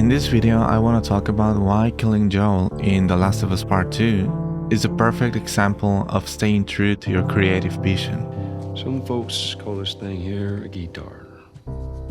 In this video, I want to talk about why killing Joel in The Last of Us Part 2 is a perfect example of staying true to your creative vision. Some folks call this thing here a guitar.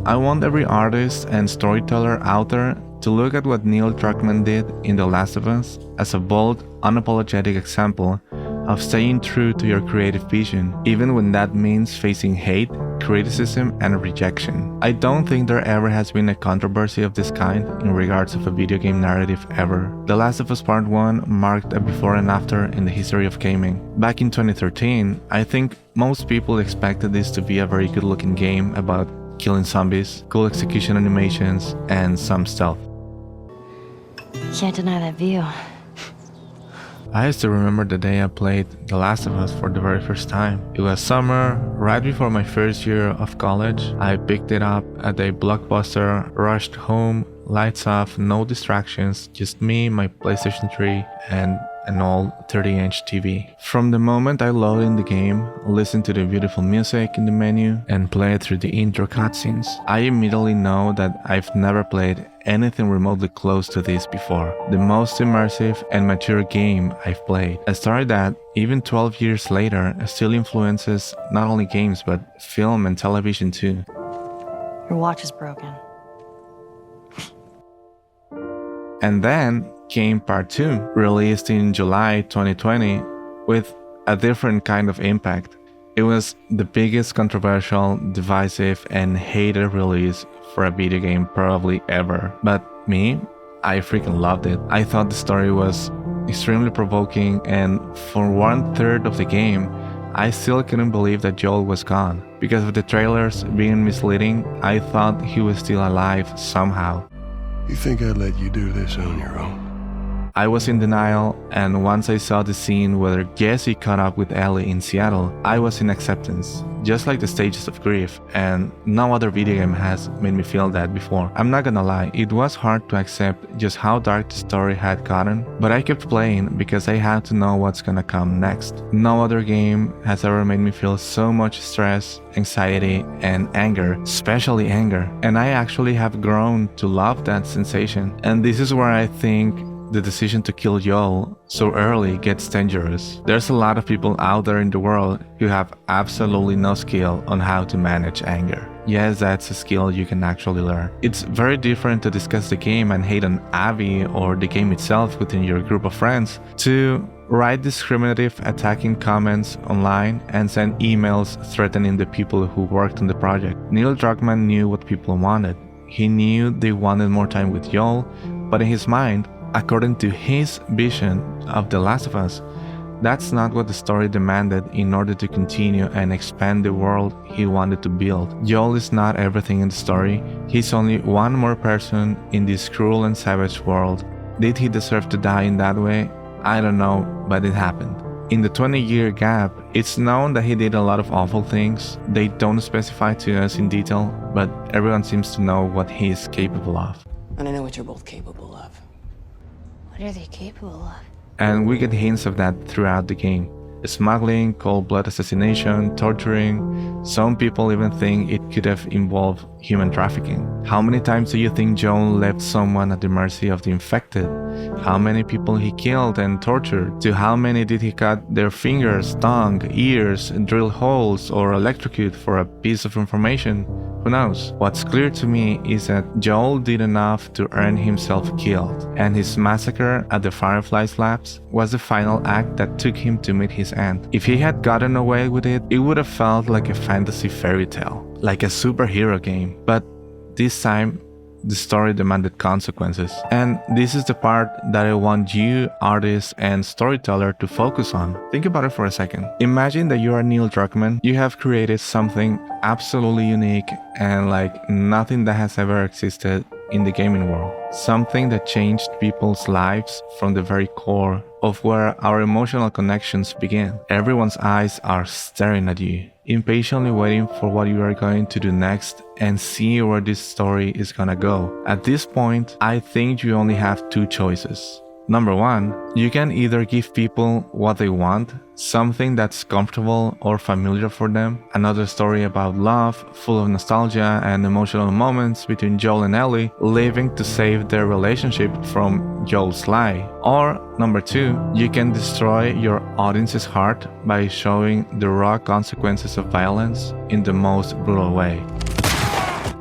I want every artist and storyteller out there to look at what Neil Druckmann did in The Last of Us as a bold, unapologetic example of staying true to your creative vision, even when that means facing hate, criticism, and rejection. I don't think there ever has been a controversy of this kind in regards of a video game narrative ever. The Last of Us Part 1 marked a before and after in the history of gaming. Back in 2013, I think most people expected this to be a very good-looking game about killing zombies, cool execution animations, and some stealth. Can't deny that view. I still remember the day I played The Last of Us for the very first time. It was summer, right before my first year of college. I picked it up at a Blockbuster, rushed home, lights off, no distractions, just me, my PlayStation 3, and an old 30-inch TV. From the moment I load in the game, listen to the beautiful music in the menu, and play through the intro cutscenes, I immediately know that I've never played anything remotely close to this before. The most immersive and mature game I've played. A story that, even 12 years later, still influences not only games but film and television too. Your watch is broken. And then came Part 2, released in July 2020 with a different kind of impact. It was the biggest controversial, divisive, and hated release for a video game probably ever. But me, I freaking loved it. I thought the story was extremely provoking, and for 1/3 of the game, I still couldn't believe that Joel was gone. Because of the trailers being misleading, I thought he was still alive somehow. You think I'd let you do this on your own? I was in denial, and once I saw the scene where Jesse caught up with Ellie in Seattle, I was in acceptance, just like the stages of grief, and no other video game has made me feel that before. I'm not gonna lie, it was hard to accept just how dark the story had gotten, but I kept playing because I had to know what's gonna come next. No other game has ever made me feel so much stress, anxiety, and anger, especially anger, and I actually have grown to love that sensation. And this is where I think the decision to kill Joel so early gets dangerous. There's a lot of people out there in the world who have absolutely no skill on how to manage anger. Yes, that's a skill you can actually learn. It's very different to discuss the game and hate on Abby or the game itself within your group of friends, to write discriminative, attacking comments online and send emails threatening the people who worked on the project. Neil Druckmann knew what people wanted. He knew they wanted more time with Joel, but in his mind, according to his vision of The Last of Us, that's not what the story demanded in order to continue and expand the world he wanted to build. Joel is not everything in the story. He's only one more person in this cruel and savage world. Did he deserve to die in that way? I don't know, but it happened. In the 20-year gap, it's known that he did a lot of awful things. They don't specify to us in detail, but everyone seems to know what he is capable of. And I know what you're both capable of. What are they capable of? And we get hints of that throughout the game. Smuggling, cold-blood assassination, torturing. Some people even think it could have involved human trafficking. How many times do you think Joel left someone at the mercy of the infected? How many people he killed and tortured? To how many did he cut their fingers, tongue, ears, drill holes, or electrocute for a piece of information? Who knows? What's clear to me is that Joel did enough to earn himself killed, and his massacre at the Fireflies Labs was the final act that took him to meet his end. If he had gotten away with it, it would have felt like a fantasy fairy tale, like a superhero game. But this time, the story demanded consequences. And this is the part that I want you, artist and storyteller, to focus on. Think about it for a second. Imagine that you are Neil Druckmann. You have created something absolutely unique and like nothing that has ever existed in the gaming world. Something that changed people's lives from the very core of where our emotional connections begin. Everyone's eyes are staring at you, impatiently waiting for what you are going to do next and see where this story is gonna go. At this point, I think you only have two choices. Number 1, you can either give people what they want, something that's comfortable or familiar for them, another story about love, full of nostalgia and emotional moments between Joel and Ellie, living to save their relationship from Joel's lie. Or number 2, you can destroy your audience's heart by showing the raw consequences of violence in the most brutal way.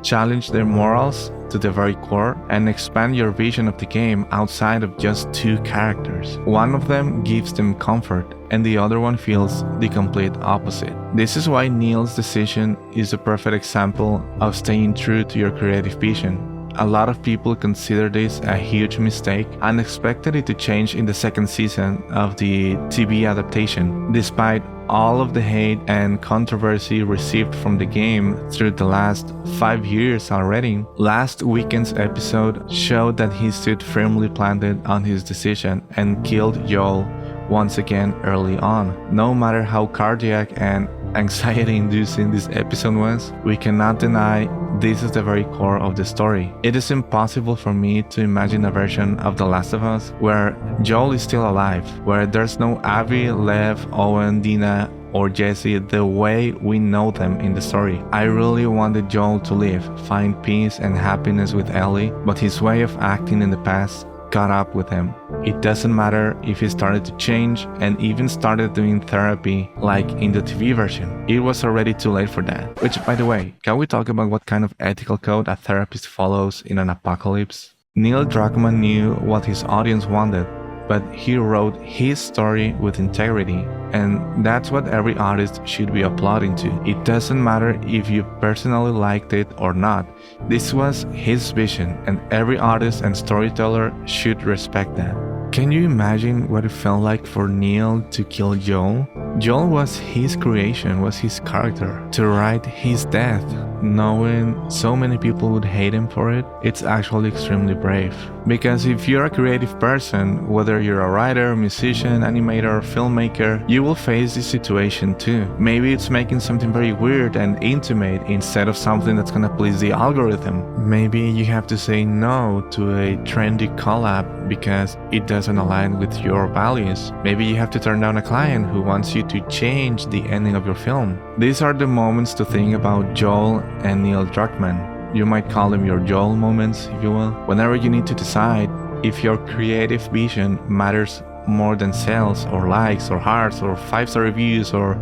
Challenge their morals to the very core and expand your vision of the game outside of just 2 characters. One of them gives them comfort and the other one feels the complete opposite. This is why Neil's decision is a perfect example of staying true to your creative vision. A lot of people consider this a huge mistake and expected it to change in the 2nd season of the TV adaptation, despite all of the hate and controversy received from the game through the last 5 years already. Last weekend's episode showed that he stood firmly planted on his decision and killed Joel once again early on. No matter how cardiac and anxiety-inducing this episode was, we cannot deny this is the very core of the story. It is impossible for me to imagine a version of The Last of Us where Joel is still alive, where there's no Abby, Lev, Owen, Dina, or Jesse the way we know them in the story. I really wanted Joel to live, find peace and happiness with Ellie, but his way of acting in the past caught up with him. It doesn't matter if he started to change and even started doing therapy like in the TV version. It was already too late for that. Which, by the way, can we talk about what kind of ethical code a therapist follows in an apocalypse? Neil Druckmann knew what his audience wanted, but he wrote his story with integrity, and that's what every artist should be applauding to. It doesn't matter if you personally liked it or not. This was his vision, and every artist and storyteller should respect that. Can you imagine what it felt like for Neil to kill Joel? Joel was his creation, was his character. To write his death, knowing so many people would hate him for it, it's actually extremely brave. Because if you're a creative person, whether you're a writer, musician, animator, or filmmaker, you will face this situation too. Maybe it's making something very weird and intimate instead of something that's gonna please the algorithm. Maybe you have to say no to a trendy collab because it doesn't align with your values. Maybe you have to turn down a client who wants you to change the ending of your film. These are the moments to think about Joel and Neil Druckmann. You might call them your Joel moments, if you will. Whenever you need to decide if your creative vision matters more than sales or likes or hearts or 5-star reviews or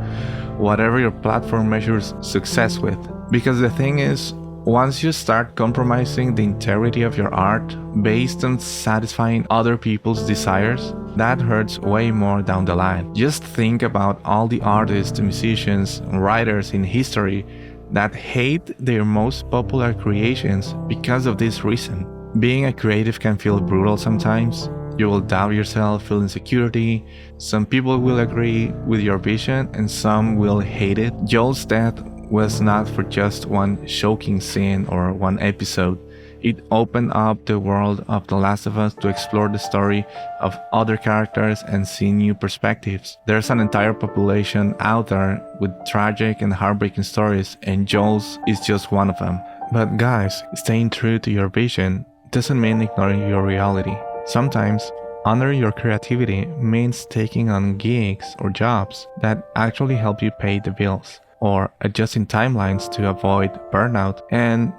whatever your platform measures success with. Because the thing is, once you start compromising the integrity of your art based on satisfying other people's desires, that hurts way more down the line. Just think about all the artists, musicians, and writers in history that hate their most popular creations because of this reason. Being a creative can feel brutal sometimes. You will doubt yourself, feel insecurity. Some people will agree with your vision and some will hate it. Joel's death was not for just one shocking scene or one episode. It opened up the world of The Last of Us to explore the story of other characters and see new perspectives. There's an entire population out there with tragic and heartbreaking stories, and Joel's is just one of them. But guys, staying true to your vision doesn't mean ignoring your reality. Sometimes, honoring your creativity means taking on gigs or jobs that actually help you pay the bills, or adjusting timelines to avoid burnout, and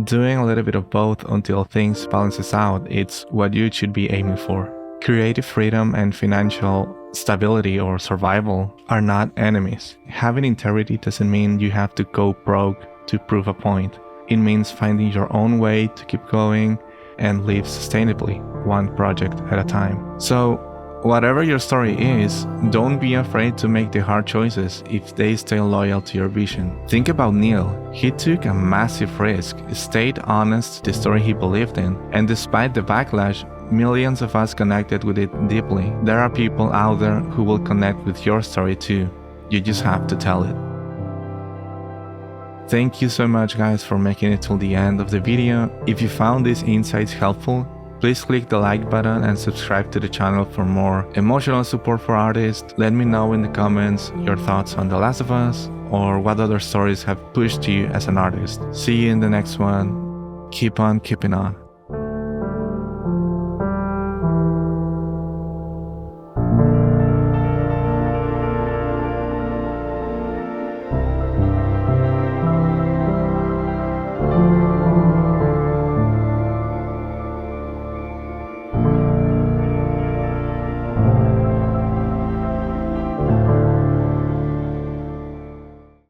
doing a little bit of both until things balances out. It's what you should be aiming for. Creative freedom and financial stability or survival are not enemies. Having integrity doesn't mean you have to go broke to prove a point. It means finding your own way to keep going and live sustainably, one project at a time. So, whatever your story is, don't be afraid to make the hard choices if they stay loyal to your vision. Think about Neil. He took a massive risk, stayed honest to the story he believed in, and despite the backlash, millions of us connected with it deeply. There are people out there who will connect with your story too. You just have to tell it. Thank you so much guys for making it till the end of the video. If you found these insights helpful, please click the like button and subscribe to the channel for more emotional support for artists. Let me know in the comments your thoughts on The Last of Us or what other stories have pushed you as an artist. See you in the next one. Keep on keeping on.